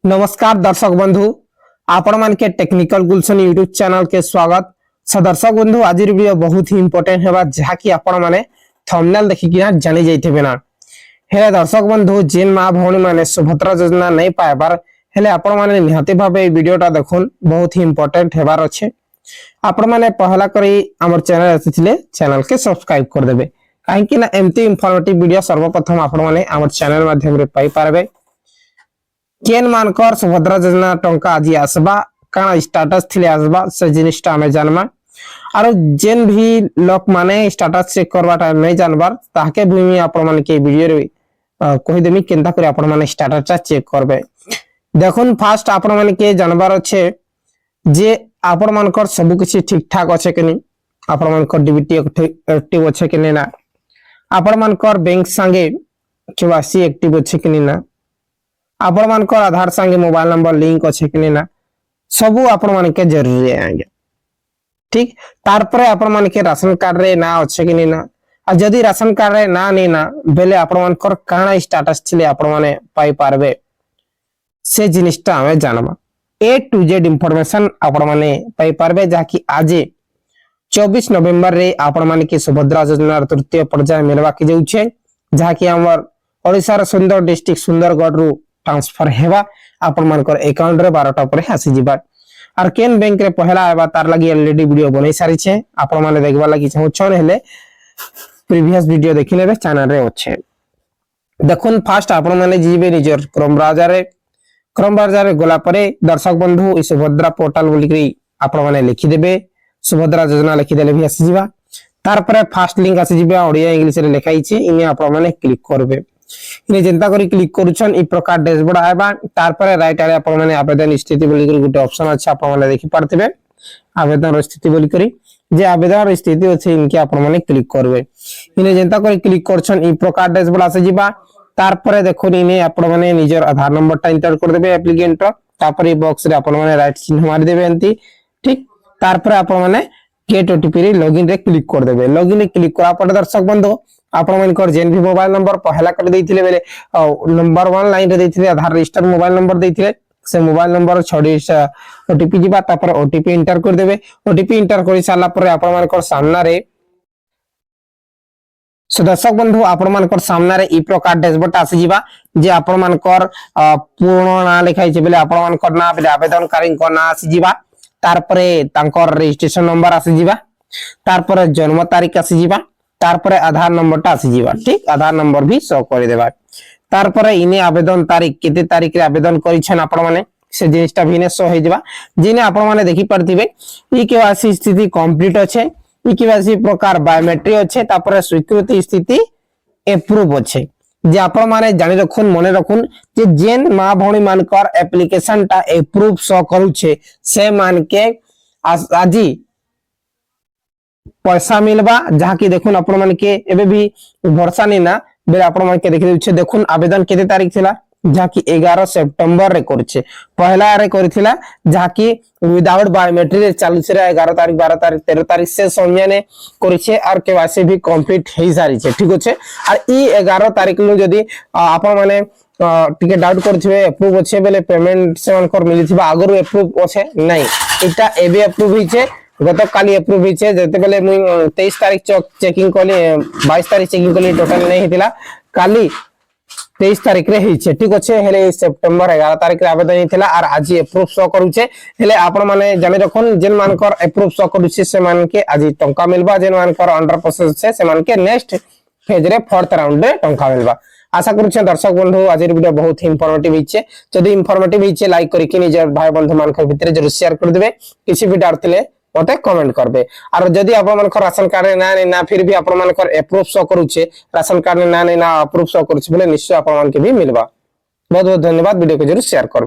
नमस्कार दर्शक बंधु आपण मान के टेक्निकल गुलशन यूट्यूब चैनल के स्वागत। दर्शक बंधु आज वीडियो बहुत ही इंपोर्टेंट हेबा जहा कि आपण माने थंबनेल देखि कि जानि जाइथिबे ना। हे दर्शक बंधु जेन मां भौणी माने सुभद्रा योजना नहीं पाएबार हेले आपण माने निहाती भाबे वीडियोटा देखुन बहुत ही इंपोर्टेंट हेबार अछि। आपण माने पहला करी हमर चैनल आसीथिले चैनल के सब्सक्राइब कर देबे काहे कि ना एमती इंफॉर्मेटिव वीडियो सर्वप्रथम आपण माने हमर चैनल माध्यम रे पाई पारबे। केन मानकर सुभद्रा योजना टंका आज आसबा काना स्टेटस थिले आसबा से जिनिसटा हमें जानबा आरो जेन भी लोक माने स्टेटस चेक करबा टाइम नहीं जानबार ताके भूमि आपण माने के वीडियो रे कहि देमी केनता करे आपण माने स्टेटसटा चेक करबे। देखुन फास्ट आपण माने के जानबार अछि जे आपण मानकर सब किछि ठीक ठाक अछि कि नहीं, आपण मानकर डीबीटी एक्टिव अछि कि नहीं ना, आपण मानकर बैंक संगे केवाईसी एक्टिव अछि कि नहीं ना, आपण मानकर आधार संगे मोबाइल नंबर लिंक अछि कि नहीं ना, सबु आपण मान के जरूरी है आगे। ठीक तार पर आपण मान के राशन कार्ड रे ना अछि कि नहीं ना, आ जदी राशन कार्ड रे ना नहीं ना बेले आपण मानकर काना स्टेटस छिले आपण माने पाई पारबे से जिनिसटा हमें जानबा। ए टू जेड इंफॉर्मेशन आपण माने पाई पारबे जाकि आज 24 नवंबर रे आपण मान के सुभद्रा योजना तृतीय पर्याय मिलवा के जाउ छे जाकि हमर ओडिसा रो सुंदर डिस्ट्रिक्ट सुंदरगढ़ रु ट्रांसफर हेबा आपण मानकर अकाउंट रे 12टा पर आसी जिबा। आर केन बैंक रे पहला आबा तार लागि ऑलरेडी वीडियो बनै सारी छे आपण माने देखबा लागि चाहौ छन हेले प्रीवियस वीडियो देखि लेबे चैनल रे अछि। देखुन फास्ट आपण माने जीबे निजर क्रोम ब्राउजर रे गोला परे दर्शक बंधु ई सुभद्रा पोर्टल बोली करी आपण माने लिखि देबे सुभद्रा योजना लिखि देले भी आसी जिबा। तार पर फास्ट लिंक आसी जिबा ओडिया इंग्लिश रे लिखाई छी इने आपण माने क्लिक करबे। इने जनता करी क्लिक करूछन ई प्रकार डैशबोर्ड आबा तार पर राइट आरे आपण माने आवेदन स्थिति बोली करी गुटे ऑप्शन अच्छा आपण माने देखि पारथिबे आवेदन स्थिति बोली करी जे आवेदन स्थिति अछि इनके आपण माने क्लिक करबे। इने जनता करी क्लिक करछन ई प्रकार डैशबोर्ड आसे जिबा। तार पर देखो इने आपण माने निजर आधार नंबर टा एंटर कर देबे एप्लीकेंट तापर ई बॉक्स रे आपण माने राइट चिन्ह मारि देबे एंती। ठीक तार पर आपण माने गेट ओटीपी रे लॉगिन रे क्लिक कर देबे। लॉगिन रे क्लिक करा पर दर्शक बंधु आपण मानकर जेन भी मोबाइल नंबर पहला कर देथिले बेले नंबर 1 लाइन रे देथिले आधार रजिस्टर मोबाइल नंबर देथिले से मोबाइल नंबर छोड़ी ओटीपी जिबा तापर ओटीपी एंटर कर देबे। ओटीपी एंटर करि साला पर आपण मानकर सामने रे दर्शक बंधु आपण मानकर सामने रे ई प्रकार डैशबोर्ड आसी जिबा जे आपण मानकर पूर्ण ना लिखाई छै बेले आपण मानकर ना बेले आवेदनकारी को ना आसी जिबा। तार परे तांकर रजिस्ट्रेशन नंबर आसी जिबा। तार परे जन्म तारीख आसी जिबा। तार परे आधार नंबर टा आसी जिबा। ठीक आधार नंबर भी शो कर देबा। तार परे इने आवेदन तारीख केते तारीख रे आवेदन करिछन आपण माने से जिनिसटा भी ने शो हे जिबा जिने आपण माने देखि परथिबे ई केवाईसी स्थिति कंप्लीट अछि ई केवाईसी प्रकार बायोमेट्रिक अछि तापर स्वीकृति स्थिति अप्रूव अछि जे आपण माने जानि रखुन मने रखुन जे जेन मा भौणी मानकर एप्लीकेशन टा अप्रूव शो करू छे से मान के आजी पैसा मिलबा जहा कि देखुन आपण मन के एबे भी भरोसा नहीं ना बेले आपण मन के देखि छै। देखुन आवेदन केते तारीख थिला जहा कि 11 सितंबर रे करछे पहला रे करथिला जहा कि विदाउट बायोमेट्रिक रे चालू छे 11 तारीख 12 तारीख 13 तारीख से सोमया ने करछे आर केवाईसी भी कंप्लीट हेई सारी छे। ठीक अछि आर ई 11 तारीख नु जदी आपण माने टिके डाउट करथिबे अप्रूव अछि बेले पेमेंट से अनकर मिलिथिबा आगरु अप्रूव अछि नहीं एटा एबे अप्रूव हि छे गत काली अप्रूव हि छे जते बेले मुई 23 तारीख चेकिंग कोली 22 तारीख चेकिंग कोली टोटल नहीं हितिला काली 23 तारीख रे हि छे। ठीक अछि हेले सितंबर 11 तारीख रे आवेदन हितिला आर आज अप्रूव शो करू छे हेले आपण माने जानि रखन जेन मानकर अप्रूव शो करू छे से मान के आज टंका मिलबा जेन मानकर अंडर प्रोसेस छे से मान के नेक्स्ट फेज रे फोर्थ राउंड रे टंका मिलबा। आशा करू छे दर्शक बंधु आज वीडियो बहुत ही इंफॉर्मेटिव हिचे जदी इंफॉर्मेटिव हिचे लाइक करी कि निज भाई बंधु मानकर भितरे जरूर शेयर कर देबे किछि भी डाउट थिले मते कमेंट करबे। और जदी आपण मानकर राशन कार्ड रे ना ना फिर भी आपण मानकर अप्रूव शो करू छे राशन कार्ड रे ना ना अप्रूव शो करू छे बोले निश्चय आपण मान के भी मिलबा। बहुत बहुत धन्यवाद वीडियो को जरूर शेयर करबे।